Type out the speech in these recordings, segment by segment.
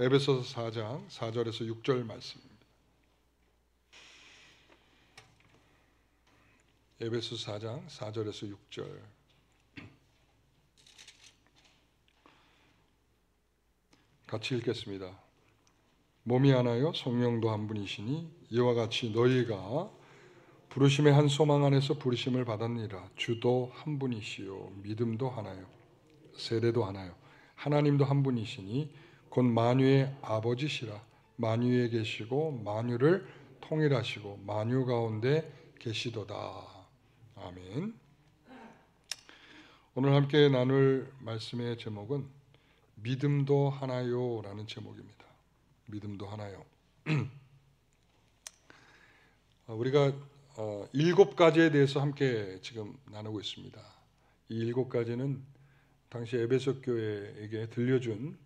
에베소서 4장 4절에서 6절 말씀입니다. 에베소서 4장 4절에서 6절. 같이 읽겠습니다. 몸이 하나요 성령도 한 분이시니 이와 같이 너희가 부르심의 한 소망 안에서 부르심을 받았느니라. 주도 한 분이시요 믿음도 하나요 세례도 하나요 하나님도 한 분이시니 곧 만유의 아버지시라. 만유에 계시고 만유를 통일하시고 만유 가운데 계시도다. 아멘. 오늘 함께 나눌 말씀의 제목은 믿음도 하나요 라는 제목입니다. 믿음도 하나요. 우리가 7가지에 대해서 함께 지금 나누고 있습니다. 이 7가지는 당시 에베소 교회에게 들려준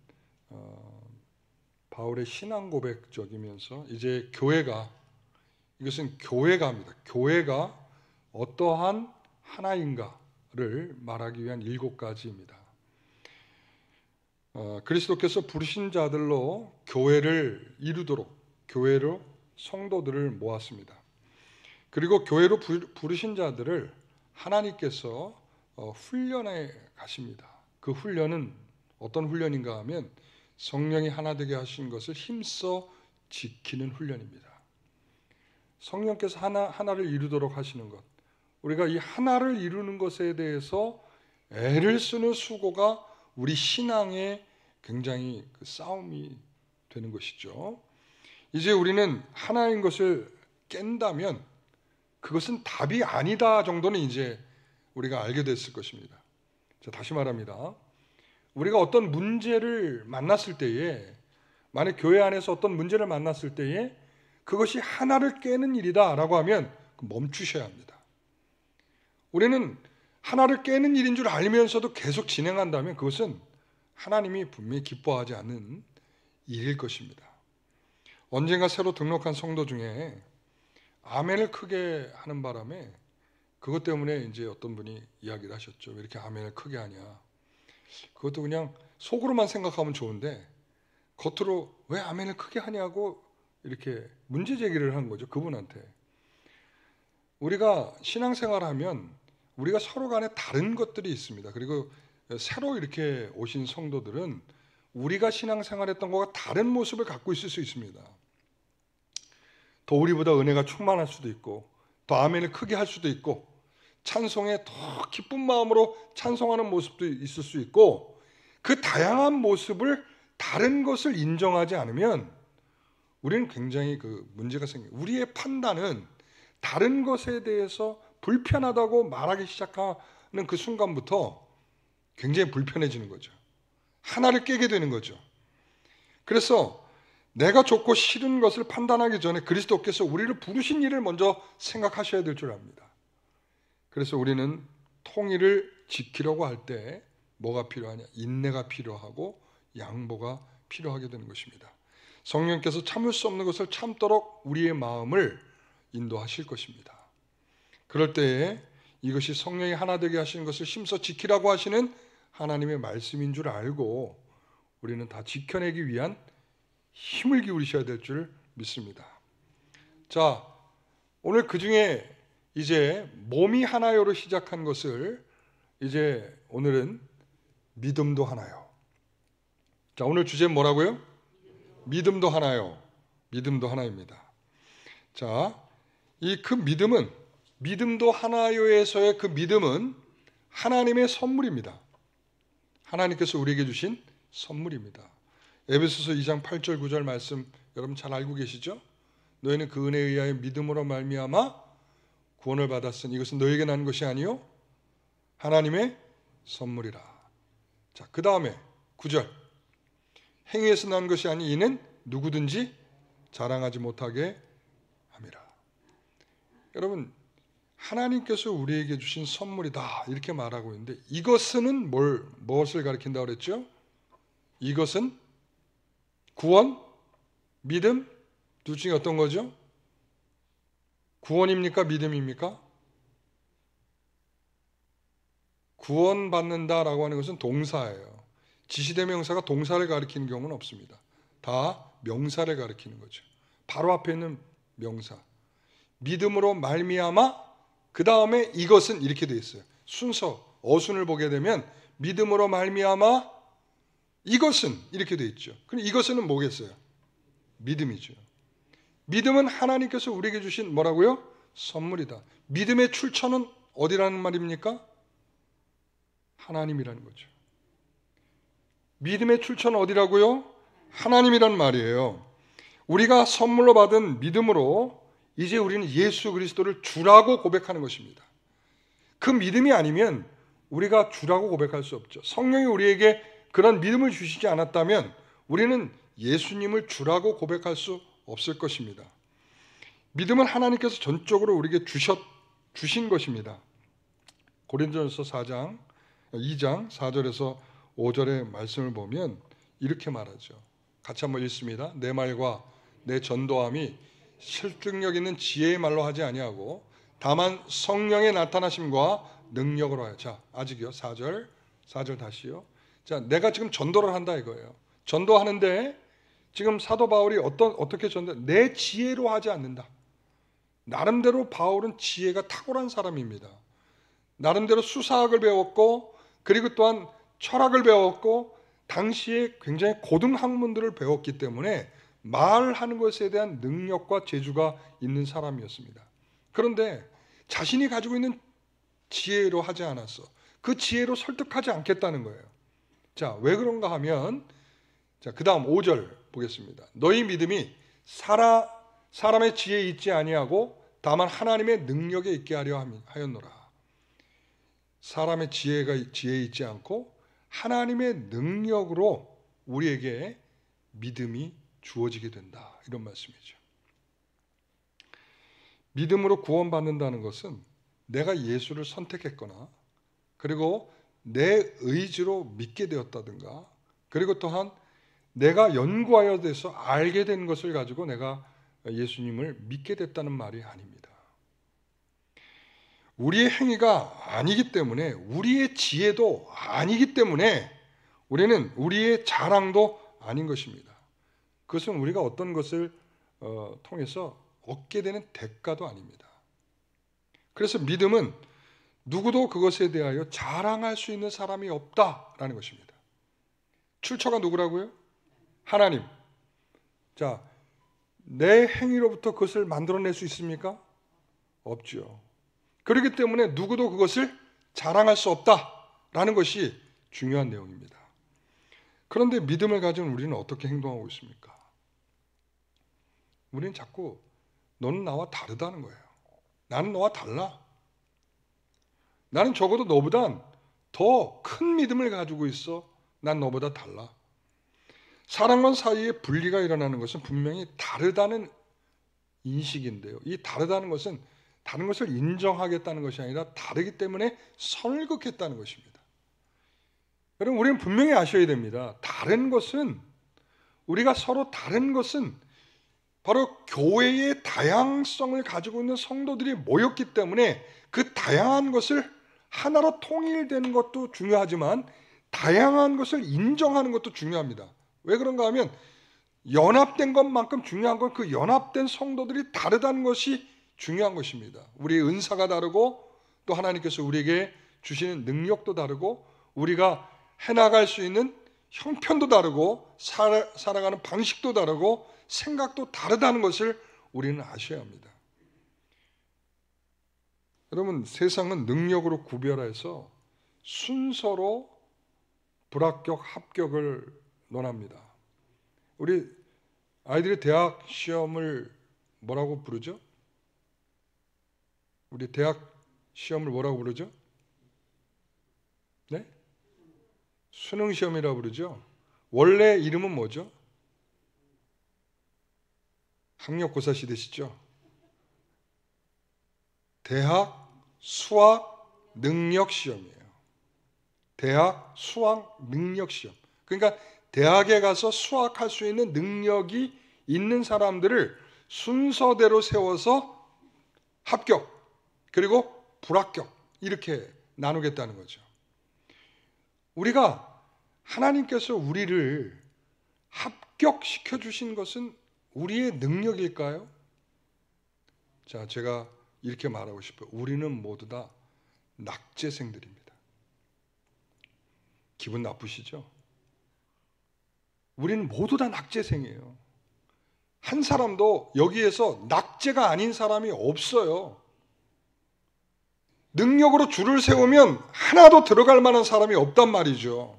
바울의 신앙 고백적이면서 이제 이것은 교회가입니다. 교회가 어떠한 하나인가를 말하기 위한 7가지입니다. 그리스도께서 부르신 자들로 교회를 이루도록 교회로 성도들을 모았습니다. 그리고 교회로 부르신 자들을 하나님께서 훈련해 가십니다. 그 훈련은 어떤 훈련인가 하면 성령이 하나 되게 하신 것을 힘써 지키는 훈련입니다. 성령께서 하나를 이루도록 하시는 것, 우리가 이 하나를 이루는 것에 대해서 애를 쓰는 수고가 우리 신앙의 굉장히 그 싸움이 되는 것이죠. 이제 우리는 하나인 것을 깬다면 그것은 답이 아니다 정도는 이제 우리가 알게 됐을 것입니다. 자, 다시 말합니다. 우리가 어떤 문제를 만났을 때에, 만약 교회 안에서 어떤 문제를 만났을 때에 그것이 하나를 깨는 일이다 라고 하면 멈추셔야 합니다. 우리는 하나를 깨는 일인 줄 알면서도 계속 진행한다면 그것은 하나님이 분명히 기뻐하지 않는 일일 것입니다. 언젠가 새로 등록한 성도 중에 아멘을 크게 하는 바람에 그것 때문에 이제 어떤 분이 이야기를 하셨죠. 왜 이렇게 아멘을 크게 하냐. 그것도 그냥 속으로만 생각하면 좋은데 겉으로 왜 아멘을 크게 하냐고 이렇게 문제 제기를 한 거죠. 그분한테. 우리가 신앙생활하면 우리가 서로 간에 다른 것들이 있습니다. 그리고 새로 이렇게 오신 성도들은 우리가 신앙생활했던 것과 다른 모습을 갖고 있을 수 있습니다. 더 우리보다 은혜가 충만할 수도 있고 더 아멘을 크게 할 수도 있고 찬송에 더 기쁜 마음으로 찬송하는 모습도 있을 수 있고 그 다양한 모습을 다른 것을 인정하지 않으면 우리는 굉장히 그 문제가 생겨요. 우리의 판단은 다른 것에 대해서 불편하다고 말하기 시작하는 그 순간부터 굉장히 불편해지는 거죠. 하나를 깨게 되는 거죠. 그래서 내가 좋고 싫은 것을 판단하기 전에 그리스도께서 우리를 부르신 일을 먼저 생각하셔야 될 줄 압니다. 그래서 우리는 통일을 지키려고 할 때 뭐가 필요하냐? 인내가 필요하고 양보가 필요하게 되는 것입니다. 성령께서 참을 수 없는 것을 참도록 우리의 마음을 인도하실 것입니다. 그럴 때에 이것이 성령이 하나 되게 하시는 것을 힘써 지키라고 하시는 하나님의 말씀인 줄 알고 우리는 다 지켜내기 위한 힘을 기울이셔야 될 줄 믿습니다. 자, 오늘 그 중에 이제 몸이 하나요로 시작한 것을 이제 오늘은 믿음도 하나요. 자, 오늘 주제는 뭐라고요? 믿음도 하나요. 믿음도 하나입니다. 자, 이 그 믿음도 하나요에서의 그 믿음은 하나님의 선물입니다. 하나님께서 우리에게 주신 선물입니다. 에베소서 2장 8절 9절 말씀 여러분 잘 알고 계시죠? 너희는 그 은혜에 의하여 믿음으로 말미암아 구원을 받았으니 이것은 너희에게 난 것이 아니요 하나님의 선물이라. 자, 그 다음에 9절 행위에서 난 것이 아니 이는 누구든지 자랑하지 못하게 함이라. 여러분 하나님께서 우리에게 주신 선물이다 이렇게 말하고 있는데 이것은 무엇을 가리킨다고 그랬죠? 이것은 구원, 믿음 둘 중에 어떤 거죠? 구원입니까? 믿음입니까? 구원받는다라고 하는 것은 동사예요. 지시대명사가 동사를 가리키는 경우는 없습니다. 다 명사를 가리키는 거죠. 바로 앞에 있는 명사. 믿음으로 말미암아 그 다음에 이것은 이렇게 되어 있어요. 순서 어순을 보게 되면 믿음으로 말미암아 이것은 이렇게 되어 있죠. 그럼 이것은 뭐겠어요? 믿음이죠. 믿음은 하나님께서 우리에게 주신 뭐라고요? 선물이다. 믿음의 출처는 어디라는 말입니까? 하나님이라는 거죠. 믿음의 출처는 어디라고요? 하나님이란 말이에요. 우리가 선물로 받은 믿음으로 이제 우리는 예수 그리스도를 주라고 고백하는 것입니다. 그 믿음이 아니면 우리가 주라고 고백할 수 없죠. 성령이 우리에게 그런 믿음을 주시지 않았다면 우리는 예수님을 주라고 고백할 수 없을 것입니다. 믿음은 하나님께서 전적으로 우리에게 주신 것입니다. 고린도전서 2장 4절에서 5절의 말씀을 보면 이렇게 말하죠. 같이 한번 읽습니다. 내 말과 내 전도함이 실증력 있는 지혜의 말로 하지 아니하고 다만 성령의 나타나심과 능력으로 하여. 자, 아직이요. 4절 다시요. 자, 내가 지금 전도를 한다 이거예요. 전도하는데 지금 사도 바울이 어떻게 내 지혜로 하지 않는다. 나름대로 바울은 지혜가 탁월한 사람입니다. 나름대로 수사학을 배웠고 그리고 또한 철학을 배웠고 당시에 굉장히 고등 학문들을 배웠기 때문에 말하는 것에 대한 능력과 재주가 있는 사람이었습니다. 그런데 자신이 가지고 있는 지혜로 하지 않았어. 그 지혜로 설득하지 않겠다는 거예요. 자, 왜 그런가 하면 자, 그다음 5절 보겠습니다. 너희 믿음이 사람의 지혜에 있지 아니하고 다만 하나님의 능력에 있게 하려 하였노라. 사람의 지혜에 있지 않고 하나님의 능력으로 우리에게 믿음이 주어지게 된다. 이런 말씀이죠. 믿음으로 구원받는다는 것은 내가 예수를 선택했거나 그리고 내 의지로 믿게 되었다든가 그리고 또한 내가 연구하여 돼서 알게 된 것을 가지고 내가 예수님을 믿게 됐다는 말이 아닙니다. 우리의 행위가 아니기 때문에 우리의 지혜도 아니기 때문에 우리는 우리의 자랑도 아닌 것입니다. 그것은 우리가 어떤 것을 통해서 얻게 되는 대가도 아닙니다. 그래서 믿음은 누구도 그것에 대하여 자랑할 수 있는 사람이 없다라는 것입니다. 출처가 누구라고요? 하나님. 자, 내 행위로부터 그것을 만들어낼 수 있습니까? 없죠. 그렇기 때문에 누구도 그것을 자랑할 수 없다라는 것이 중요한 내용입니다. 그런데 믿음을 가진 우리는 어떻게 행동하고 있습니까? 우리는 자꾸 너는 나와 다르다는 거예요. 나는 너와 달라. 나는 적어도 너보단 더 큰 믿음을 가지고 있어. 난 너보다 달라. 사람과 사이에 분리가 일어나는 것은 분명히 다르다는 인식인데요. 이 다르다는 것은 다른 것을 인정하겠다는 것이 아니라 다르기 때문에 선을 긋겠다는 것입니다. 여러분, 우리는 분명히 아셔야 됩니다. 다른 것은, 우리가 서로 다른 것은 바로 교회의 다양성을 가지고 있는 성도들이 모였기 때문에 그 다양한 것을 하나로 통일되는 것도 중요하지만 다양한 것을 인정하는 것도 중요합니다. 왜 그런가 하면 연합된 것만큼 중요한 건 그 연합된 성도들이 다르다는 것이 중요한 것입니다. 우리의 은사가 다르고 또 하나님께서 우리에게 주시는 능력도 다르고 우리가 해나갈 수 있는 형편도 다르고 살아가는 방식도 다르고 생각도 다르다는 것을 우리는 아셔야 합니다. 여러분, 세상은 능력으로 구별해서 순서로 불합격, 합격을 논합니다. 우리 아이들이 대학 시험을 뭐라고 부르죠? 우리 대학 시험을 뭐라고 부르죠? 네? 수능 시험이라고 부르죠. 원래 이름은 뭐죠? 학력고사 시대시죠. 대학 수학 능력 시험이에요. 대학 수학 능력 시험. 그러니까 대학에 가서 수학할 수 있는 능력이 있는 사람들을 순서대로 세워서 합격 그리고 불합격 이렇게 나누겠다는 거죠. 우리가 하나님께서 우리를 합격시켜 주신 것은 우리의 능력일까요? 자, 제가 이렇게 말하고 싶어요. 우리는 모두 다 낙제생들입니다. 기분 나쁘시죠? 우리는 모두 다 낙제생이에요. 한 사람도 여기에서 낙제가 아닌 사람이 없어요. 능력으로 줄을 세우면 하나도 들어갈 만한 사람이 없단 말이죠.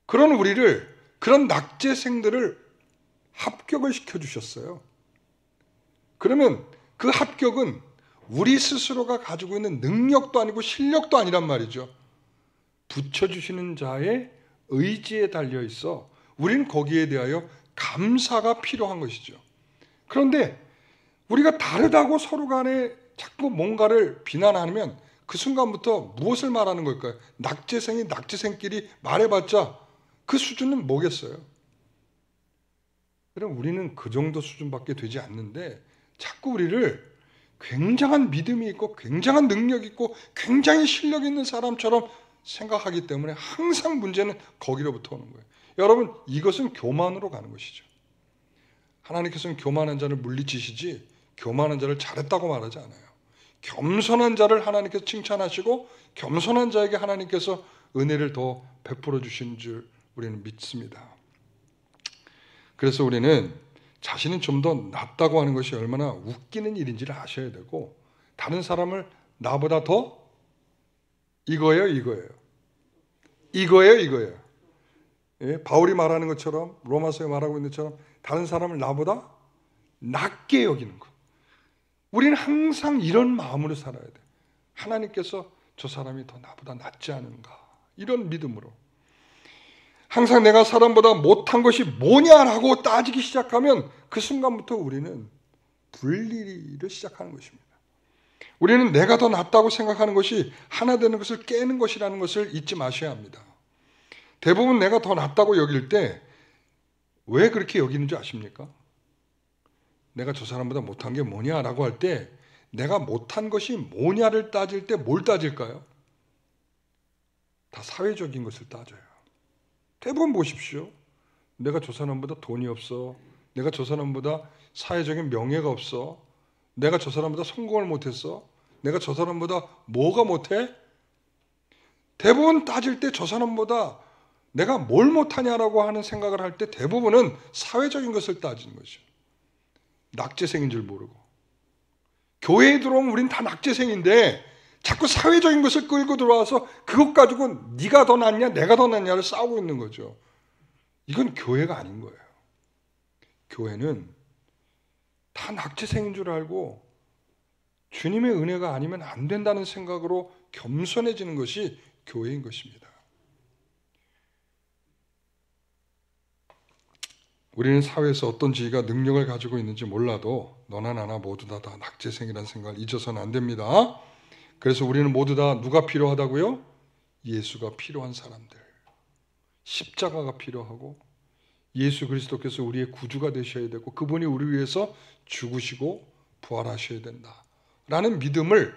그런 우리를, 그런 낙제생들을 합격을 시켜주셨어요. 그러면 그 합격은 우리 스스로가 가지고 있는 능력도 아니고 실력도 아니란 말이죠. 붙여주시는 자의 의지에 달려 있어 우리는 거기에 대하여 감사가 필요한 것이죠. 그런데 우리가 다르다고 서로 간에 자꾸 뭔가를 비난하면 그 순간부터 무엇을 말하는 걸까요? 낙제생이 낙제생끼리 말해봤자 그 수준은 뭐겠어요? 그럼 우리는 그 정도 수준밖에 되지 않는데 자꾸 우리를 굉장한 믿음이 있고 굉장한 능력이 있고 굉장히 실력 있는 사람처럼 생각하기 때문에 항상 문제는 거기로부터 오는 거예요. 여러분, 이것은 교만으로 가는 것이죠. 하나님께서는 교만한 자를 물리치시지 교만한 자를 잘했다고 말하지 않아요. 겸손한 자를 하나님께서 칭찬하시고 겸손한 자에게 하나님께서 은혜를 더 베풀어 주시는 줄 우리는 믿습니다. 그래서 우리는 자신은 좀 더 낫다고 하는 것이 얼마나 웃기는 일인지를 아셔야 되고, 다른 사람을 나보다 더 이거예요. 예, 바울이 말하는 것처럼, 로마서에 말하고 있는 것처럼 다른 사람을 나보다 낮게 여기는 것. 우리는 항상 이런 마음으로 살아야 돼. 하나님께서 저 사람이 더 나보다 낫지 않은가, 이런 믿음으로. 항상 내가 사람보다 못한 것이 뭐냐라고 따지기 시작하면 그 순간부터 우리는 분리를 시작하는 것입니다. 우리는 내가 더 낫다고 생각하는 것이 하나 되는 것을 깨는 것이라는 것을 잊지 마셔야 합니다. 대부분 내가 더 낫다고 여길 때 왜 그렇게 여기는지 아십니까? 내가 저 사람보다 못한 게 뭐냐라고 할 때 내가 못한 것이 뭐냐를 따질 때 뭘 따질까요? 다 사회적인 것을 따져요. 대부분 보십시오. 내가 저 사람보다 돈이 없어. 내가 저 사람보다 사회적인 명예가 없어. 내가 저 사람보다 성공을 못했어. 내가 저 사람보다 뭐가 못해? 대부분 따질 때 저 사람보다 내가 뭘 못하냐라고 하는 생각을 할 때 대부분은 사회적인 것을 따지는 거죠. 낙제생인 줄 모르고. 교회에 들어오면 우린 다 낙제생인데 자꾸 사회적인 것을 끌고 들어와서 그것 가지고 네가 더 낫냐 내가 더 낫냐를 싸우고 있는 거죠. 이건 교회가 아닌 거예요. 교회는 다 낙제생인 줄 알고 주님의 은혜가 아니면 안 된다는 생각으로 겸손해지는 것이 교회인 것입니다. 우리는 사회에서 어떤 지위가 능력을 가지고 있는지 몰라도 너나 나나 모두 다 낙제생이라는 생각을 잊어서는 안 됩니다. 그래서 우리는 모두 다 누가 필요하다고요? 예수가 필요한 사람들. 십자가가 필요하고 예수 그리스도께서 우리의 구주가 되셔야 되고 그분이 우리 위해서 죽으시고 부활하셔야 된다라는 믿음을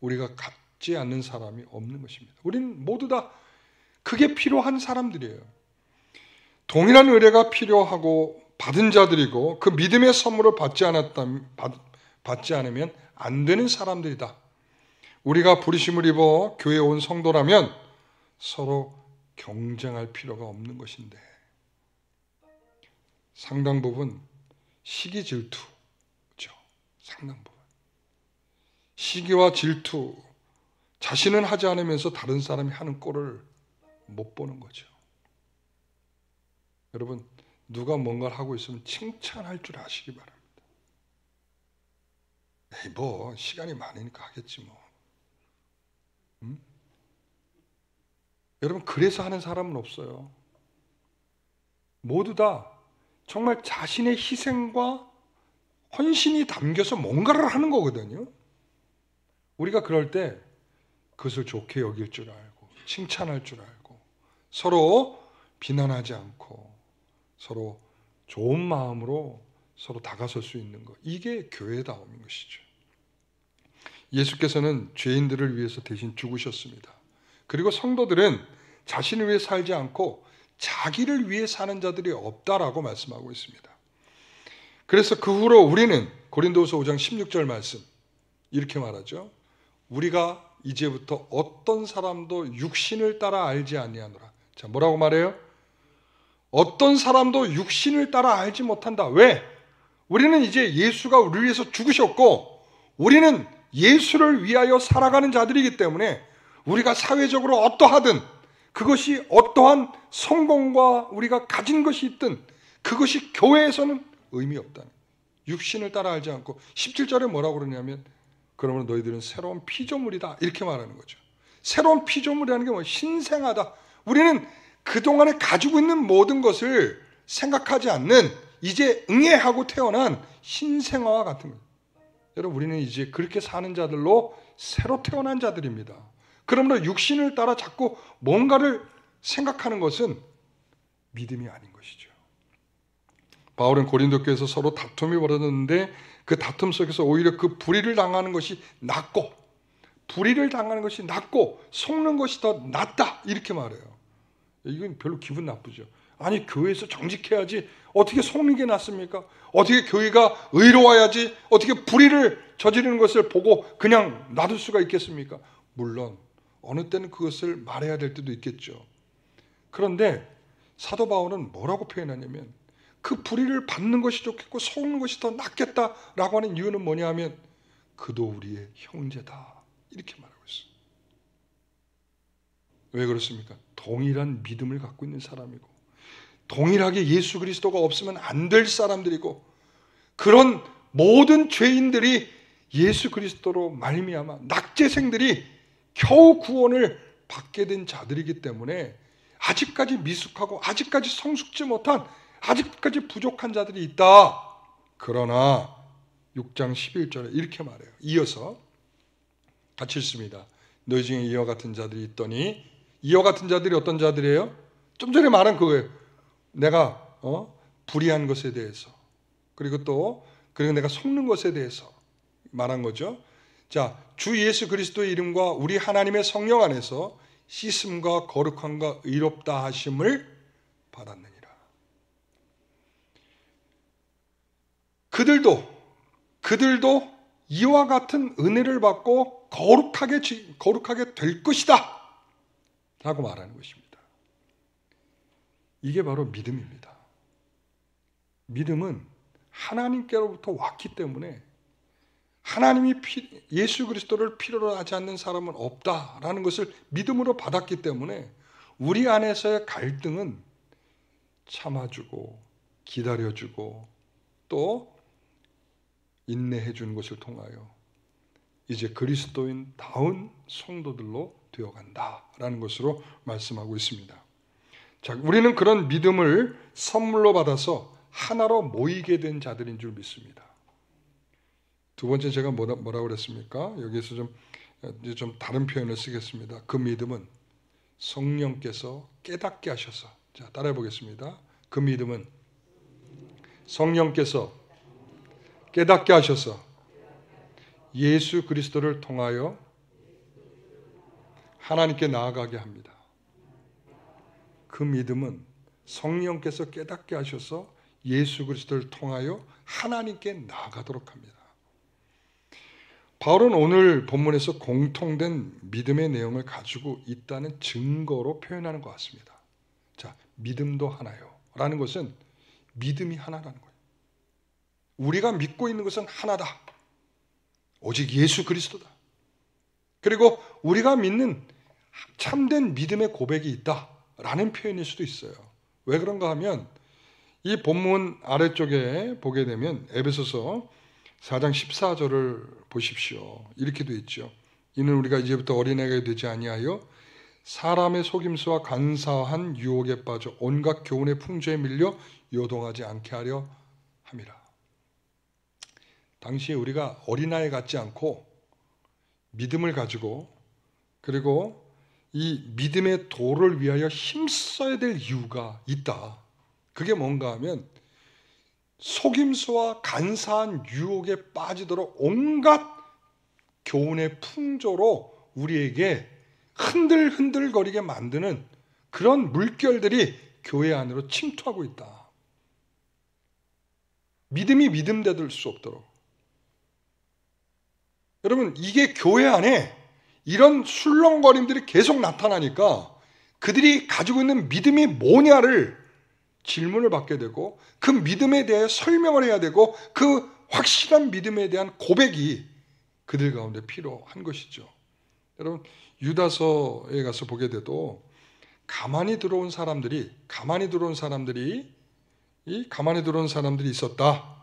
우리가 갖지 않는 사람이 없는 것입니다. 우리는 모두 다 그게 필요한 사람들이에요. 동일한 의뢰가 필요하고 받은 자들이고 그 믿음의 선물을 받지 않으면 안 되는 사람들이다. 우리가 부르심을 입어 교회에 온 성도라면 서로 경쟁할 필요가 없는 것인데 상당 부분 시기 질투죠. 상당 부분 시기와 질투, 자신은 하지 않으면서 다른 사람이 하는 꼴을 못 보는 거죠. 여러분, 누가 뭔가를 하고 있으면 칭찬할 줄 아시기 바랍니다. 에이, 뭐 시간이 많으니까 하겠지 뭐. 여러분, 그래서 하는 사람은 없어요. 모두 다 정말 자신의 희생과 헌신이 담겨서 뭔가를 하는 거거든요. 우리가 그럴 때 그것을 좋게 여길 줄 알고 칭찬할 줄 알고 서로 비난하지 않고 서로 좋은 마음으로 서로 다가설 수 있는 것, 이게 교회다움인 것이죠. 예수께서는 죄인들을 위해서 대신 죽으셨습니다. 그리고 성도들은 자신을 위해 살지 않고 자기를 위해 사는 자들이 없다라고 말씀하고 있습니다. 그래서 그 후로 우리는 고린도후서 5장 16절 말씀 이렇게 말하죠. 우리가 이제부터 어떤 사람도 육신을 따라 알지 아니하노라. 자, 뭐라고 말해요? 어떤 사람도 육신을 따라 알지 못한다. 왜? 우리는 이제 예수가 우리를 위해서 죽으셨고 우리는 예수를 위하여 살아가는 자들이기 때문에 우리가 사회적으로 어떠하든 그것이 어떠한 성공과 우리가 가진 것이 있든 그것이 교회에서는 의미 없다. 육신을 따라 알지 않고 17절에 뭐라고 그러냐면 그러면 너희들은 새로운 피조물이다 이렇게 말하는 거죠. 새로운 피조물이라는 게 뭐예요? 신생하다. 우리는 그동안에 가지고 있는 모든 것을 생각하지 않는 이제 응애하고 태어난 신생아와 같은 거예요. 여러분 우리는 이제 그렇게 사는 자들로 새로 태어난 자들입니다. 그러므로 육신을 따라 자꾸 뭔가를 생각하는 것은 믿음이 아닌 것이죠. 바울은 고린도 교회에서 서로 다툼이 벌어졌는데 그 다툼 속에서 오히려 그 불의를 당하는 것이 낫고 속는 것이 더 낫다 이렇게 말해요. 이건 별로 기분 나쁘죠. 아니 교회에서 정직해야지 어떻게 속는 게 낫습니까? 어떻게 교회가 의로워야지 어떻게 불의를 저지르는 것을 보고 그냥 놔둘 수가 있겠습니까? 물론 어느 때는 그것을 말해야 될 때도 있겠죠. 그런데 사도 바울은 뭐라고 표현하냐면 그 불의를 받는 것이 좋겠고 속는 것이 더 낫겠다라고 하는 이유는 뭐냐 하면 그도 우리의 형제다 이렇게 말하고 있어요. 왜 그렇습니까? 동일한 믿음을 갖고 있는 사람이고 동일하게 예수 그리스도가 없으면 안 될 사람들이고 그런 모든 죄인들이 예수 그리스도로 말미암아 낙제생들이 겨우 구원을 받게 된 자들이기 때문에 아직까지 미숙하고 아직까지 성숙지 못한 아직까지 부족한 자들이 있다. 그러나 6장 11절에 이렇게 말해요. 이어서 같이 읽습니다. 너희 중에 이와 같은 자들이 있더니 이와 같은 자들이 어떤 자들이에요? 좀 전에 말한 그거예요. 내가 불의한 것에 대해서 그리고 내가 속는 것에 대해서 말한 거죠. 자, 주 예수 그리스도의 이름과 우리 하나님의 성령 안에서 씻음과 거룩함과 의롭다 하심을 받았느니라. 그들도 이와 같은 은혜를 받고 거룩하게 될 것이다 라고 말하는 것입니다. 이게 바로 믿음입니다. 믿음은 하나님께로부터 왔기 때문에 하나님이 예수 그리스도를 필요로 하지 않는 사람은 없다라는 것을 믿음으로 받았기 때문에 우리 안에서의 갈등은 참아주고 기다려주고 또 인내해 주는 것을 통하여 이제 그리스도인다운 성도들로 되어간다라는 것으로 말씀하고 있습니다. 자, 우리는 그런 믿음을 선물로 받아서 하나로 모이게 된 자들인 줄 믿습니다. 두 번째 제가 뭐라고 그랬습니까? 여기에서 좀 다른 표현을 쓰겠습니다. 그 믿음은 성령께서 깨닫게 하셔서, 자, 따라해 보겠습니다. 그 믿음은 성령께서 깨닫게 하셔서 예수 그리스도를 통하여 하나님께 나아가게 합니다. 그 믿음은 성령께서 깨닫게 하셔서 예수 그리스도를 통하여 하나님께 나아가도록 합니다. 바울은 오늘 본문에서 공통된 믿음의 내용을 가지고 있다는 증거로 표현하는 것 같습니다. 자, 믿음도 하나요 라는 것은 믿음이 하나라는 거예요. 우리가 믿고 있는 것은 하나다. 오직 예수 그리스도다. 그리고 우리가 믿는 참된 믿음의 고백이 있다라는 표현일 수도 있어요. 왜 그런가 하면 이 본문 아래쪽에 보게 되면 에베소서 4장 14절을 보십시오. 이렇게 되어 있죠. 이는 우리가 이제부터 어린아이가 되지 아니하여 사람의 속임수와 간사한 유혹에 빠져 온갖 교훈의 풍조에 밀려 요동하지 않게 하려 함이라. 당시에 우리가 어린아이 같지 않고 믿음을 가지고 그리고 이 믿음의 도를 위하여 힘써야 될 이유가 있다. 그게 뭔가 하면 속임수와 간사한 유혹에 빠지도록 온갖 교훈의 풍조로 우리에게 흔들흔들거리게 만드는 그런 물결들이 교회 안으로 침투하고 있다. 믿음이 믿음 되들 수 없도록. 여러분, 이게 교회 안에 이런 술렁거림들이 계속 나타나니까 그들이 가지고 있는 믿음이 뭐냐를 질문을 받게 되고 그 믿음에 대해 설명을 해야 되고 그 확실한 믿음에 대한 고백이 그들 가운데 필요한 것이죠. 여러분, 유다서에 가서 보게 돼도 가만히 들어온 사람들이 있었다.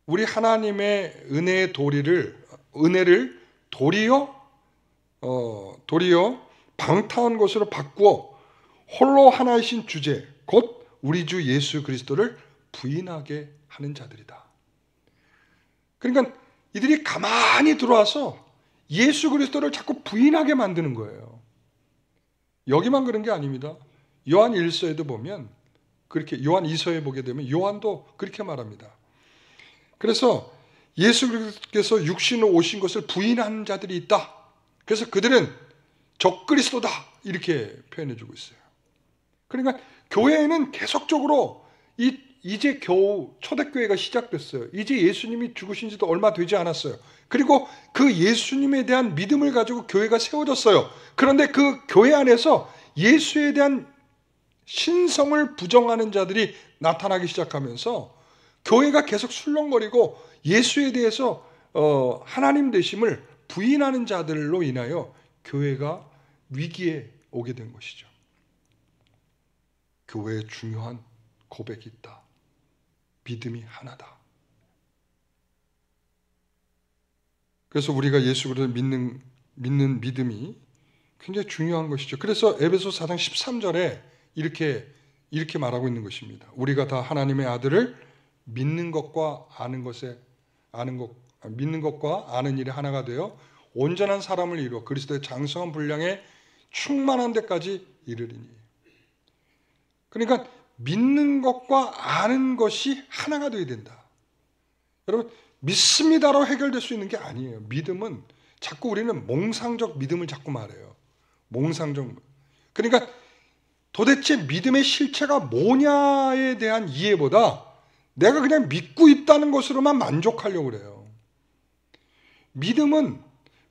우리 하나님의 은혜를 도리어 방탕한 것으로 바꾸어 홀로 하나이신 주제 곧 우리 주 예수 그리스도를 부인하게 하는 자들이다. 그러니까 이들이 가만히 들어와서 예수 그리스도를 자꾸 부인하게 만드는 거예요. 여기만 그런 게 아닙니다. 요한 1서에도 보면 그렇게, 요한 2서에 보게 되면 요한도 그렇게 말합니다. 그래서 예수 그리스도께서 육신으로 오신 것을 부인하는 자들이 있다. 그래서 그들은 적그리스도다 이렇게 표현해 주고 있어요. 그러니까 교회에는 계속적으로 이제 겨우 초대교회가 시작됐어요. 이제 예수님이 죽으신 지도 얼마 되지 않았어요. 그리고 그 예수님에 대한 믿음을 가지고 교회가 세워졌어요. 그런데 그 교회 안에서 예수에 대한 신성을 부정하는 자들이 나타나기 시작하면서 교회가 계속 술렁거리고 예수에 대해서 하나님 되심을 부인하는 자들로 인하여 교회가 위기에 오게 된 것이죠. 교회에 중요한 고백이 있다. 믿음이 하나다. 그래서 우리가 예수 그리스도를 믿는 믿음이 굉장히 중요한 것이죠. 그래서 에베소 4장 13절에 이렇게 말하고 있는 것입니다. 우리가 다 하나님의 아들을 믿는 것과 아는 일이 하나가 되어 온전한 사람을 이루어 그리스도의 장성한 분량에 충만한 데까지 이르리니. 그러니까 믿는 것과 아는 것이 하나가 되어야 된다. 여러분, 믿습니다로 해결될 수 있는 게 아니에요. 믿음은 자꾸 우리는 몽상적 믿음을 자꾸 말해요. 몽상적. 그러니까 도대체 믿음의 실체가 뭐냐에 대한 이해보다 내가 그냥 믿고 있다는 것으로만 만족하려고 그래요. 믿음은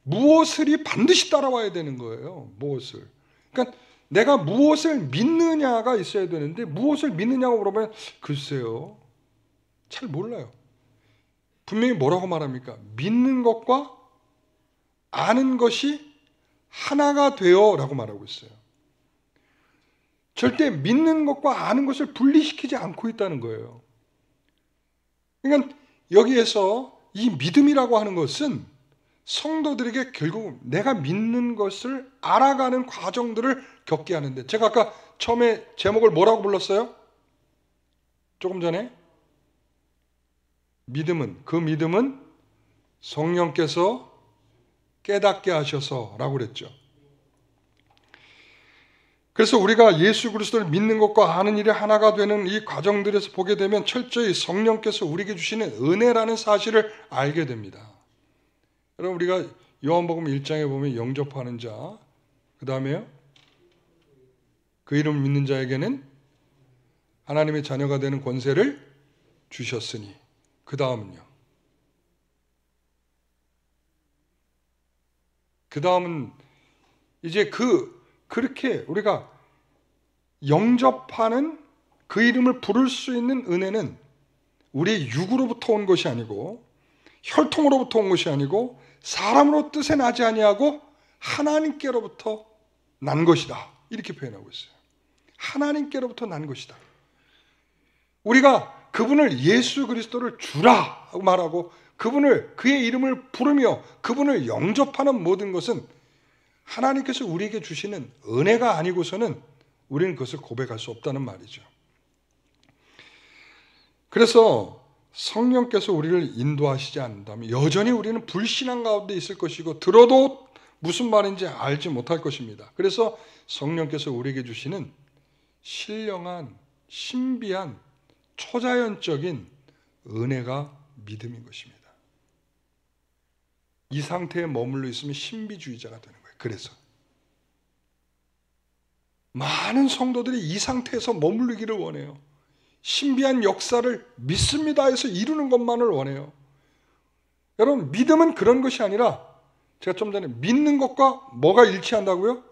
무엇을 반드시 따라와야 되는 거예요. 무엇을. 그러니까 내가 무엇을 믿느냐가 있어야 되는데 무엇을 믿느냐고 물어보면 글쎄요. 잘 몰라요. 분명히 뭐라고 말합니까? 믿는 것과 아는 것이 하나가 되어 라고 말하고 있어요. 절대 믿는 것과 아는 것을 분리시키지 않고 있다는 거예요. 그러니까 여기에서 이 믿음이라고 하는 것은 성도들에게 결국 내가 믿는 것을 알아가는 과정들을 겪게 하는데, 제가 아까 처음에 제목을 뭐라고 불렀어요? 조금 전에 그 믿음은 성령께서 깨닫게 하셔서 라고 그랬죠. 그래서 우리가 예수 그리스도를 믿는 것과 아는 일이 하나가 되는 이 과정들에서 보게 되면 철저히 성령께서 우리에게 주시는 은혜라는 사실을 알게 됩니다. 여러분, 우리가 요한복음 1장에 보면 영접하는 자, 그 다음에요, 그 이름을 믿는 자에게는 하나님의 자녀가 되는 권세를 주셨으니, 그 다음은요, 그 다음은 이제 그렇게 우리가 영접하는 그 이름을 부를 수 있는 은혜는 우리의 육으로부터 온 것이 아니고 혈통으로부터 온 것이 아니고 사람으로 뜻에 나지 아니하고 하나님께로부터 난 것이다. 이렇게 표현하고 있어요. 하나님께로부터 난 것이다. 우리가 그분을 예수 그리스도를 주라고 말하고 그의 이름을 부르며 그분을 영접하는 모든 것은 하나님께서 우리에게 주시는 은혜가 아니고서는 우리는 그것을 고백할 수 없다는 말이죠. 그래서 성령께서 우리를 인도하시지 않는다면 여전히 우리는 불신앙 가운데 있을 것이고 들어도 무슨 말인지 알지 못할 것입니다. 그래서 성령께서 우리에게 주시는 신령한 신비한 초자연적인 은혜가 믿음인 것입니다. 이 상태에 머물러 있으면 신비주의자가 되는 거예요. 그래서 많은 성도들이 이 상태에서 머무르기를 원해요. 신비한 역사를 믿습니다 해서 이루는 것만을 원해요. 여러분, 믿음은 그런 것이 아니라 제가 좀 전에 믿는 것과 뭐가 일치한다고요?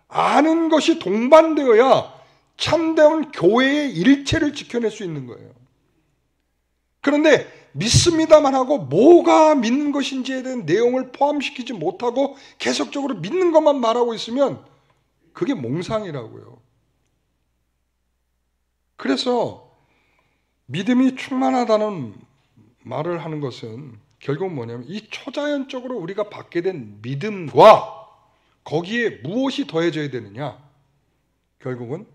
아는 것이 동반되어야 참된 교회의 일체를 지켜낼 수 있는 거예요. 그런데 믿습니다만 하고 뭐가 믿는 것인지에 대한 내용을 포함시키지 못하고 계속적으로 믿는 것만 말하고 있으면 그게 몽상이라고요. 그래서 믿음이 충만하다는 말을 하는 것은 결국 뭐냐면 이 초자연적으로 우리가 받게 된 믿음과 거기에 무엇이 더해져야 되느냐? 결국은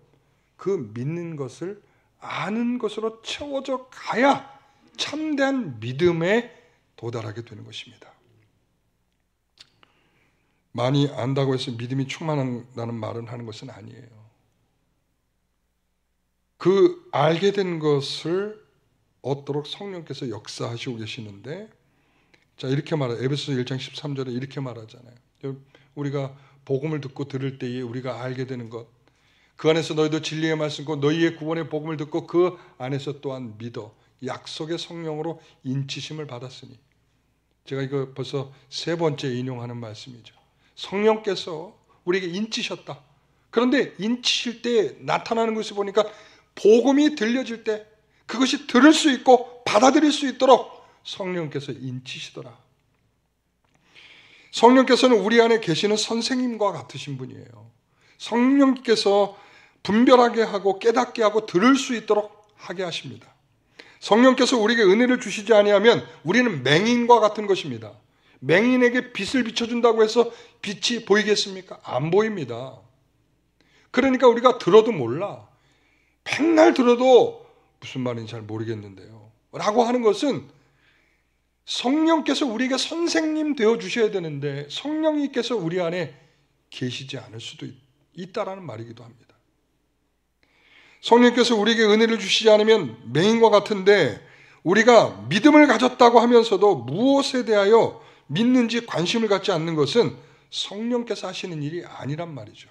그 믿는 것을 아는 것으로 채워져 가야 참된 믿음에 도달하게 되는 것입니다. 많이 안다고 해서 믿음이 충만하다는 말은 하는 것은 아니에요. 그 알게 된 것을 얻도록 성령께서 역사하시고 계시는데, 자, 이렇게 말해요. 에베소서 1장 13절에 이렇게 말하잖아요. 우리가 복음을 듣고 들을 때에 우리가 알게 되는 것, 그 안에서 너희도 진리의 말씀과 너희의 구원의 복음을 듣고 그 안에서 또한 믿어 약속의 성령으로 인치심을 받았으니. 제가 이거 벌써 세 번째 인용하는 말씀이죠. 성령께서 우리에게 인치셨다. 그런데 인치실 때 나타나는 것을 보니까 복음이 들려질 때 그것이 들을 수 있고 받아들일 수 있도록 성령께서 인치시더라. 성령께서는 우리 안에 계시는 선생님과 같으신 분이에요. 성령께서 분별하게 하고 깨닫게 하고 들을 수 있도록 하게 하십니다. 성령께서 우리에게 은혜를 주시지 아니하면 우리는 맹인과 같은 것입니다. 맹인에게 빛을 비춰준다고 해서 빛이 보이겠습니까? 안 보입니다. 그러니까 우리가 들어도 몰라. 백날 들어도 무슨 말인지 잘 모르겠는데요 라고 하는 것은 성령께서 우리에게 선생님 되어주셔야 되는데 성령님께서 우리 안에 계시지 않을 수도 있다라는 말이기도 합니다. 성령께서 우리에게 은혜를 주시지 않으면 맹인과 같은데 우리가 믿음을 가졌다고 하면서도 무엇에 대하여 믿는지 관심을 갖지 않는 것은 성령께서 하시는 일이 아니란 말이죠.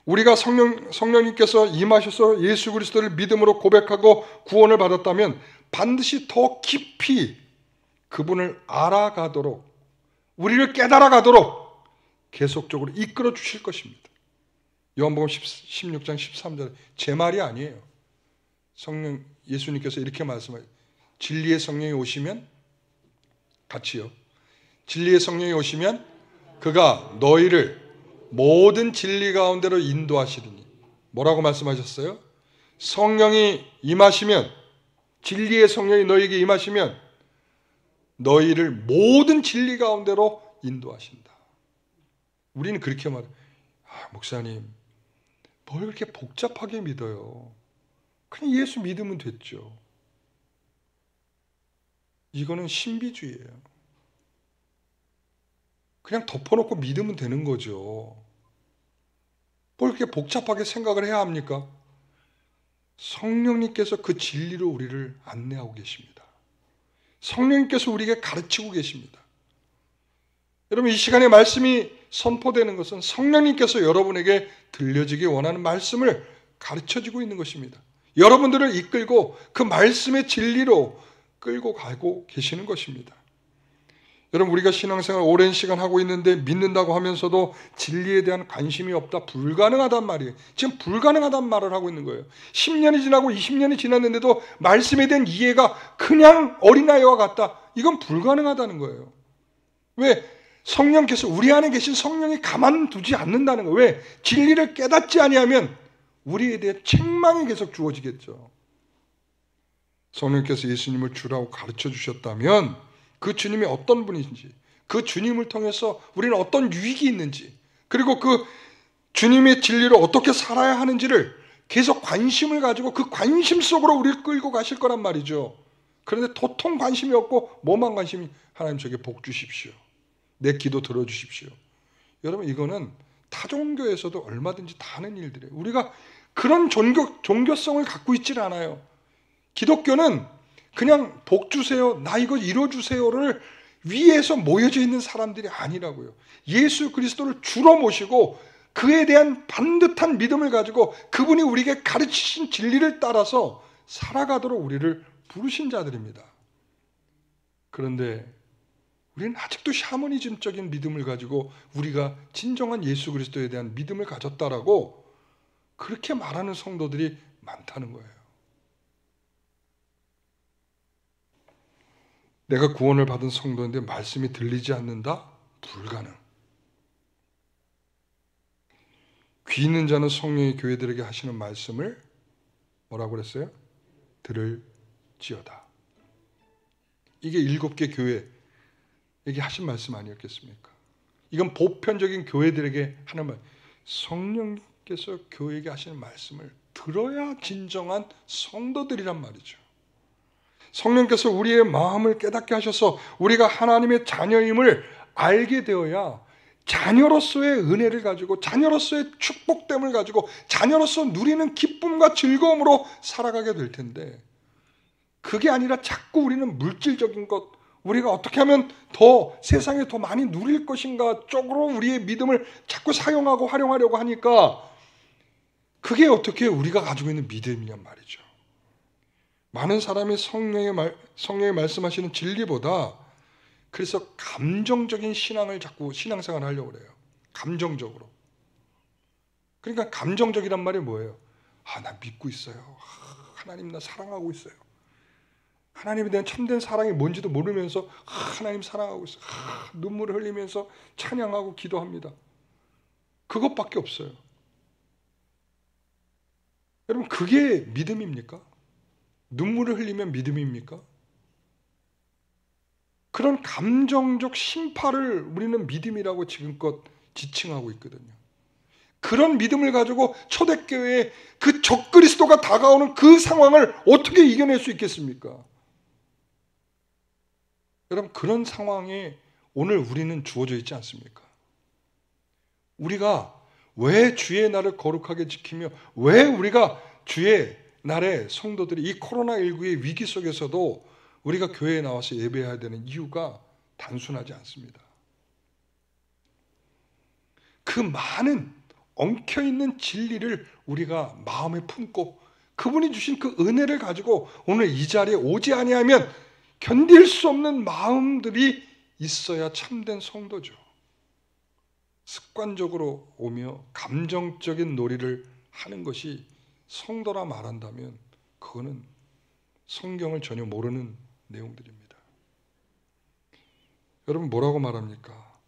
우리가 성령님께서 임하셔서 예수 그리스도를 믿음으로 고백하고 구원을 받았다면 반드시 더 깊이 그분을 알아가도록, 우리를 깨달아가도록 계속적으로 이끌어 주실 것입니다. 요한복음 16장 13절에 제 말이 아니에요. 성령 예수님께서 이렇게 말씀하세요. 진리의 성령이 오시면 같이요. 진리의 성령이 오시면 그가 너희를 모든 진리 가운데로 인도하시리니. 뭐라고 말씀하셨어요? 성령이 임하시면, 진리의 성령이 너희에게 임하시면 너희를 모든 진리 가운데로 인도하신다. 우리는 그렇게 말해요. 목사님, 뭘 그렇게 복잡하게 믿어요? 그냥 예수 믿으면 됐죠. 이거는 신비주의예요. 그냥 덮어놓고 믿으면 되는 거죠. 뭘 그렇게 복잡하게 생각을 해야 합니까? 성령님께서 그 진리로 우리를 안내하고 계십니다. 성령님께서 우리에게 가르치고 계십니다. 여러분, 이 시간에 말씀이 선포되는 것은 성령님께서 여러분에게 들려지기 원하는 말씀을 가르쳐주고 있는 것입니다. 여러분들을 이끌고 그 말씀의 진리로 끌고 가고 계시는 것입니다. 여러분, 우리가 신앙생활 오랜 시간 하고 있는데 믿는다고 하면서도 진리에 대한 관심이 없다, 불가능하단 말이에요. 지금 불가능하단 말을 하고 있는 거예요. 10년이 지나고 20년이 지났는데도 말씀에 대한 이해가 그냥 어린아이와 같다. 이건 불가능하다는 거예요. 왜? 성령께서, 우리 안에 계신 성령이 가만두지 않는다는 거예요. 왜? 진리를 깨닫지 아니하면 우리에 대해 책망이 계속 주어지겠죠. 성령께서 예수님을 주라고 가르쳐 주셨다면 그 주님이 어떤 분인지, 그 주님을 통해서 우리는 어떤 유익이 있는지, 그리고 그 주님의 진리로 어떻게 살아야 하는지를 계속 관심을 가지고 그 관심 속으로 우리를 끌고 가실 거란 말이죠. 그런데 도통 관심이 없고 뭐만 관심이, 하나님 저게 복 주십시오, 내 기도 들어주십시오. 여러분, 이거는 타종교에서도 얼마든지 다 하는 일들이에요. 우리가 그런 종교성을 갖고 있질 않아요. 기독교는 그냥 복 주세요, 나 이거 이뤄주세요를 위에서 모여져 있는 사람들이 아니라고요. 예수 그리스도를 주로 모시고 그에 대한 반듯한 믿음을 가지고 그분이 우리에게 가르치신 진리를 따라서 살아가도록 우리를 부르신 자들입니다. 그런데 우리는 아직도 샤머니즘적인 믿음을 가지고 우리가 진정한 예수 그리스도에 대한 믿음을 가졌다라고 그렇게 말하는 성도들이 많다는 거예요. 내가 구원을 받은 성도인데 말씀이 들리지 않는다? 불가능. 귀 있는 자는 성령의 교회들에게 하시는 말씀을 뭐라고 그랬어요? 들을지어다. 이게 7개 교회에게 하신 말씀 아니었겠습니까? 이건 보편적인 교회들에게 하는 말. 성령께서 교회에게 하시는 말씀을 들어야 진정한 성도들이란 말이죠. 성령께서 우리의 마음을 깨닫게 하셔서 우리가 하나님의 자녀임을 알게 되어야 자녀로서의 은혜를 가지고 자녀로서의 축복됨을 가지고 자녀로서 누리는 기쁨과 즐거움으로 살아가게 될 텐데, 그게 아니라 자꾸 우리는 물질적인 것, 우리가 어떻게 하면 더 세상에 더 많이 누릴 것인가 쪽으로 우리의 믿음을 자꾸 사용하고 활용하려고 하니까 그게 어떻게 우리가 가지고 있는 믿음이냔 말이죠. 많은 사람이 성령이 말씀하시는 진리보다 그래서 감정적인 신앙을 자꾸 신앙생활을 하려고 그래요. 감정적으로. 그러니까 감정적이란 말이 뭐예요? 나 믿고 있어요. 하나님 나 사랑하고 있어요. 하나님에 대한 참된 사랑이 뭔지도 모르면서 하나님 사랑하고 있어요. 눈물을 흘리면서 찬양하고 기도합니다. 그것밖에 없어요. 여러분, 그게 믿음입니까? 눈물을 흘리면 믿음입니까? 그런 감정적 심파를 우리는 믿음이라고 지금껏 지칭하고 있거든요. 그런 믿음을 가지고 초대교회에 그 적그리스도가 다가오는 그 상황을 어떻게 이겨낼 수 있겠습니까? 여러분, 그런 상황에 오늘 우리는 주어져 있지 않습니까? 우리가 왜 주의 날을 거룩하게 지키며 왜 우리가 주의 날에 성도들이 이 코로나19의 위기 속에서도 우리가 교회에 나와서 예배해야 되는 이유가 단순하지 않습니다. 그 많은 엉켜있는 진리를 우리가 마음에 품고 그분이 주신 그 은혜를 가지고 오늘 이 자리에 오지 아니하면 견딜 수 없는 마음들이 있어야 참된 성도죠. 습관적으로 오며 감정적인 놀이를 하는 것이 성도라 말한다면 그거는 성경을 전혀 모르는 내용들입니다. 여러분, 뭐라고 말합니까?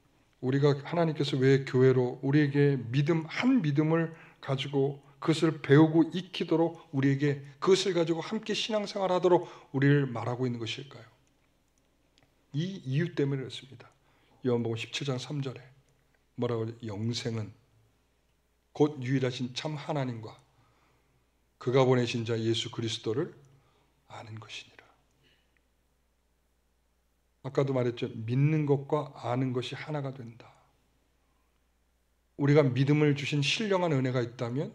우리가 하나님께서 왜 교회로 우리에게 한 믿음을 가지고 그것을 배우고 익히도록 우리에게 그것을 가지고 함께 신앙생활하도록 우리를 말하고 있는 것일까요? 이 이유 때문에 그렇습니다. 요한복음 17장 3절에 뭐라고 하죠? 영생은 곧 유일하신 참 하나님과 그가 보내신 자 예수 그리스도를 아는 것이니라. 아까도 말했죠. 믿는 것과 아는 것이 하나가 된다. 우리가 믿음을 주신 신령한 은혜가 있다면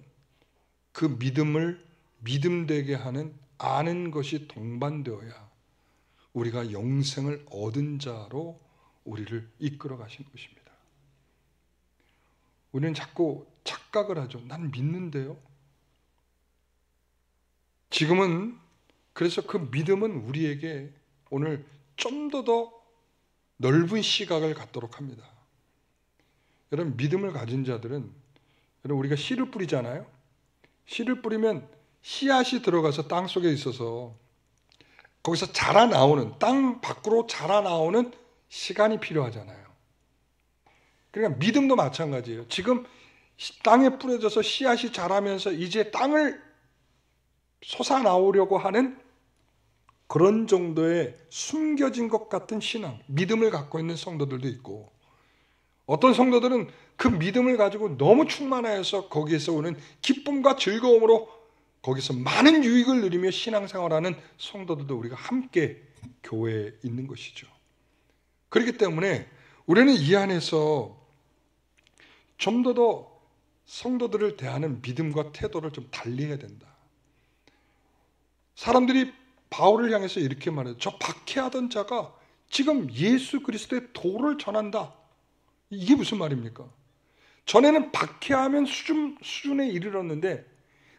그 믿음을 믿음되게 하는 아는 것이 동반되어야 우리가 영생을 얻은 자로 우리를 이끌어 가시는 것입니다. 우리는 자꾸 착각을 하죠. 난 믿는데요. 지금은 그래서 그 믿음은 우리에게 오늘 좀 더 넓은 시각을 갖도록 합니다. 여러분, 믿음을 가진 자들은 여러분 우리가 씨를 뿌리잖아요. 씨를 뿌리면 씨앗이 들어가서 땅 속에 있어서 거기서 자라나오는 땅 밖으로 자라나오는 시간이 필요하잖아요. 그러니까 믿음도 마찬가지예요. 지금 땅에 뿌려져서 씨앗이 자라면서 이제 땅을 솟아나오려고 하는 그런 정도의 숨겨진 것 같은 신앙, 믿음을 갖고 있는 성도들도 있고, 어떤 성도들은 그 믿음을 가지고 너무 충만하여서 거기에서 오는 기쁨과 즐거움으로 거기서 많은 유익을 누리며 신앙생활하는 성도들도 우리가 함께 교회에 있는 것이죠. 그렇기 때문에 우리는 이 안에서 좀 더 성도들을 대하는 믿음과 태도를 좀 달리해야 된다. 사람들이 바울을 향해서 이렇게 말해요. 저 박해하던 자가 지금 예수 그리스도의 도를 전한다. 이게 무슨 말입니까? 전에는 박해하면 수준에 이르렀는데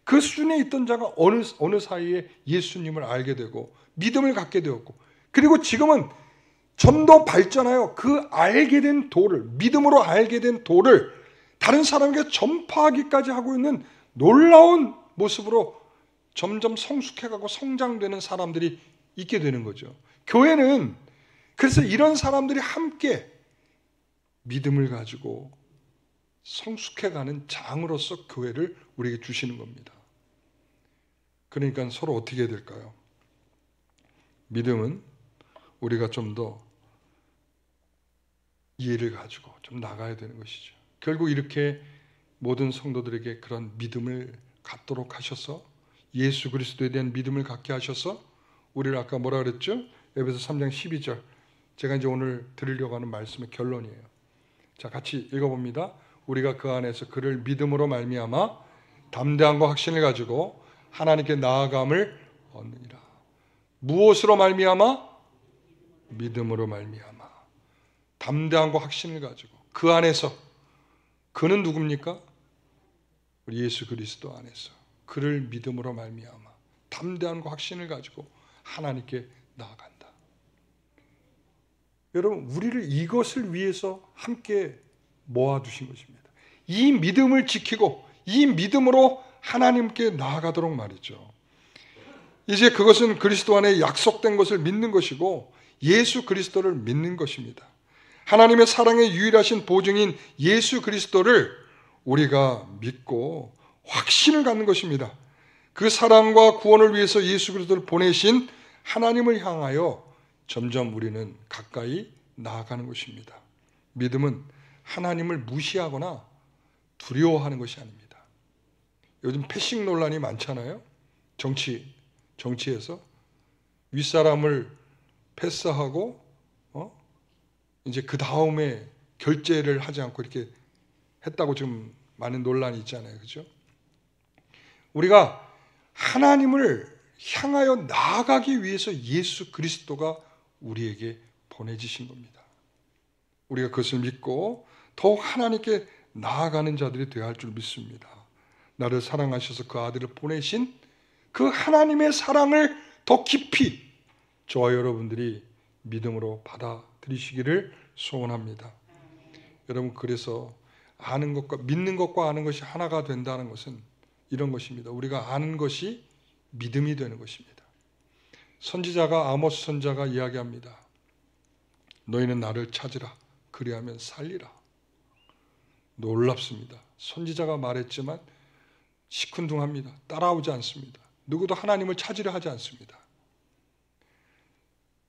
그 수준에 있던 자가 어느 사이에 예수님을 알게 되고 믿음을 갖게 되었고, 그리고 지금은 좀 더 발전하여 그 알게 된 도를, 믿음으로 알게 된 도를 다른 사람에게 전파하기까지 하고 있는 놀라운 모습으로 점점 성숙해가고 성장되는 사람들이 있게 되는 거죠. 교회는 그래서 이런 사람들이 함께 믿음을 가지고 성숙해가는 장으로서 교회를 우리에게 주시는 겁니다. 그러니까 서로 어떻게 해야 될까요? 믿음은 우리가 좀 더 이해를 가지고 좀 나가야 되는 것이죠. 결국 이렇게 모든 성도들에게 그런 믿음을 갖도록 하셔서, 예수 그리스도에 대한 믿음을 갖게 하셔서 우리를 아까 뭐라 그랬죠? 에베소 3장 12절, 제가 이제 오늘 드리려고 하는 말씀의 결론이에요. 자, 같이 읽어봅니다. 우리가 그 안에서 그를 믿음으로 말미암아 담대함과 확신을 가지고 하나님께 나아감을 얻느니라. 무엇으로 말미암아? 믿음으로 말미암아. 담대함과 확신을 가지고 그 안에서, 그는 누굽니까? 우리 예수 그리스도 안에서 그를 믿음으로 말미암아 담대함과 확신을 가지고 하나님께 나아간다. 여러분, 우리를 이것을 위해서 함께 모아두신 것입니다. 이 믿음을 지키고 이 믿음으로 하나님께 나아가도록 말이죠. 이제 그것은 그리스도 안에 약속된 것을 믿는 것이고 예수 그리스도를 믿는 것입니다. 하나님의 사랑의 유일하신 보증인 예수 그리스도를 우리가 믿고 확신을 갖는 것입니다. 그 사랑과 구원을 위해서 예수 그리스도를 보내신 하나님을 향하여 점점 우리는 가까이 나아가는 것입니다. 믿음은 하나님을 무시하거나 두려워하는 것이 아닙니다. 요즘 패싱 논란이 많잖아요. 정치에서 윗사람을 패스하고 이제 그 다음에 결제를 하지 않고 이렇게 했다고 지금 많은 논란이 있잖아요. 그렇죠? 우리가 하나님을 향하여 나아가기 위해서 예수 그리스도가 우리에게 보내주신 겁니다. 우리가 그것을 믿고 더욱 하나님께 나아가는 자들이 되어야 할 줄 믿습니다. 나를 사랑하셔서 그 아들을 보내신 그 하나님의 사랑을 더 깊이 저와 여러분들이 믿음으로 받아들이시기를 소원합니다. 여러분, 그래서 아는 것과 믿는 것과 아는 것이 하나가 된다는 것은 이런 것입니다. 우리가 아는 것이 믿음이 되는 것입니다. 선지자가, 아모스 선지자가 이야기합니다. 너희는 나를 찾으라. 그리하면 살리라. 놀랍습니다. 선지자가 말했지만 시큰둥합니다. 따라오지 않습니다. 누구도 하나님을 찾으려 하지 않습니다.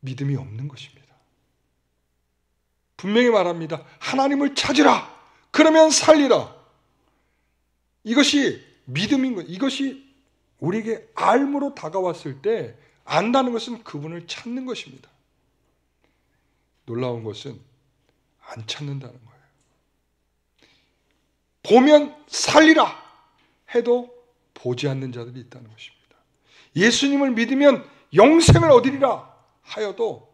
믿음이 없는 것입니다. 분명히 말합니다. 하나님을 찾으라. 그러면 살리라. 이것이 믿음인 것. 이것이 우리에게 알므로 다가왔을 때 안다는 것은 그분을 찾는 것입니다. 놀라운 것은 안 찾는다는 거예요. 보면 살리라 해도 보지 않는 자들이 있다는 것입니다. 예수님을 믿으면 영생을 얻으리라 하여도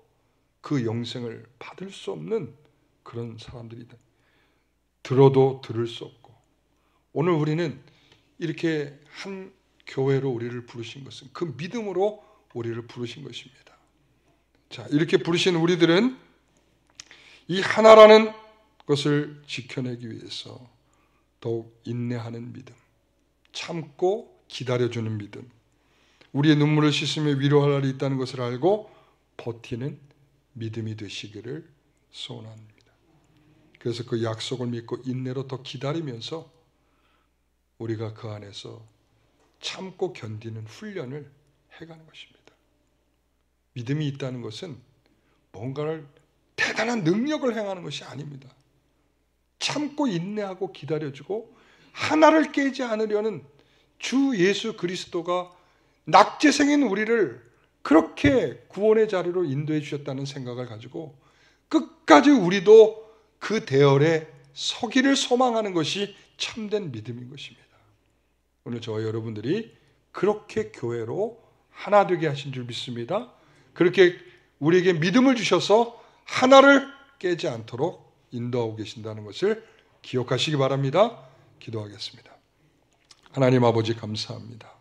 그 영생을 받을 수 없는 그런 사람들이다. 들어도 들을 수 없고, 오늘 우리는 이렇게 한 교회로 우리를 부르신 것은 그 믿음으로 우리를 부르신 것입니다. 자, 이렇게 부르신 우리들은 이 하나라는 것을 지켜내기 위해서 더욱 인내하는 믿음, 참고 기다려주는 믿음, 우리의 눈물을 씻으며 위로할 날이 있다는 것을 알고 버티는 믿음이 되시기를 소원합니다. 그래서 그 약속을 믿고 인내로 더 기다리면서 우리가 그 안에서 참고 견디는 훈련을 해가는 것입니다. 믿음이 있다는 것은 뭔가를 대단한 능력을 행하는 것이 아닙니다. 참고 인내하고 기다려주고 하나를 깨지 않으려는 주 예수 그리스도가 낙제생인 우리를 그렇게 구원의 자리로 인도해 주셨다는 생각을 가지고 끝까지 우리도 그 대열에 서기를 소망하는 것이 참된 믿음인 것입니다. 오늘 저와 여러분들이 그렇게 교회로 하나 되게 하신 줄 믿습니다. 그렇게 우리에게 믿음을 주셔서 하나를 깨지 않도록 인도하고 계신다는 것을 기억하시기 바랍니다. 기도하겠습니다. 하나님 아버지 감사합니다.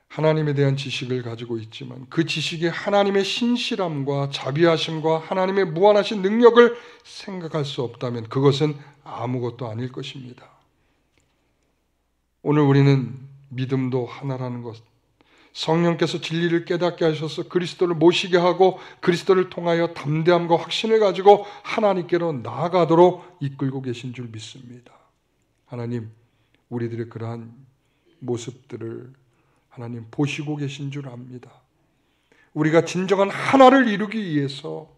하나님에 대한 지식을 가지고 있지만 그 지식이 하나님의 신실함과 자비하심과 하나님의 무한하신 능력을 생각할 수 없다면 그것은 아무것도 아닐 것입니다. 오늘 우리는 믿음도 하나라는 것, 성령께서 진리를 깨닫게 하셔서 그리스도를 모시게 하고 그리스도를 통하여 담대함과 확신을 가지고 하나님께로 나아가도록 이끌고 계신 줄 믿습니다. 하나님, 우리들의 그러한 모습들을 하나님 보시고 계신 줄 압니다. 우리가 진정한 하나를 이루기 위해서,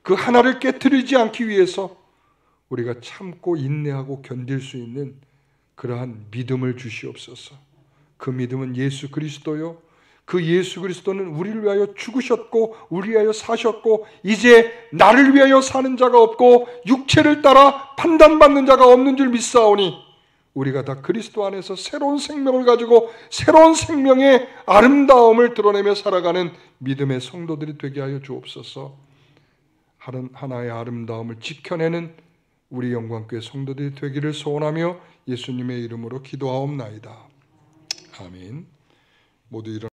그 하나를 깨트리지 않기 위해서 우리가 참고 인내하고 견딜 수 있는 그러한 믿음을 주시옵소서. 그 믿음은 예수 그리스도요, 그 예수 그리스도는 우리를 위하여 죽으셨고 우리를 위하여 사셨고 이제 나를 위하여 사는 자가 없고 육체를 따라 판단받는 자가 없는 줄 믿사오니 우리가 다 그리스도 안에서 새로운 생명을 가지고 새로운 생명의 아름다움을 드러내며 살아가는 믿음의 성도들이 되게 하여 주옵소서. 하나의 아름다움을 지켜내는 우리 영광교회 성도들이 되기를 소원하며 예수님의 이름으로 기도하옵나이다. 아멘. 모두 일어나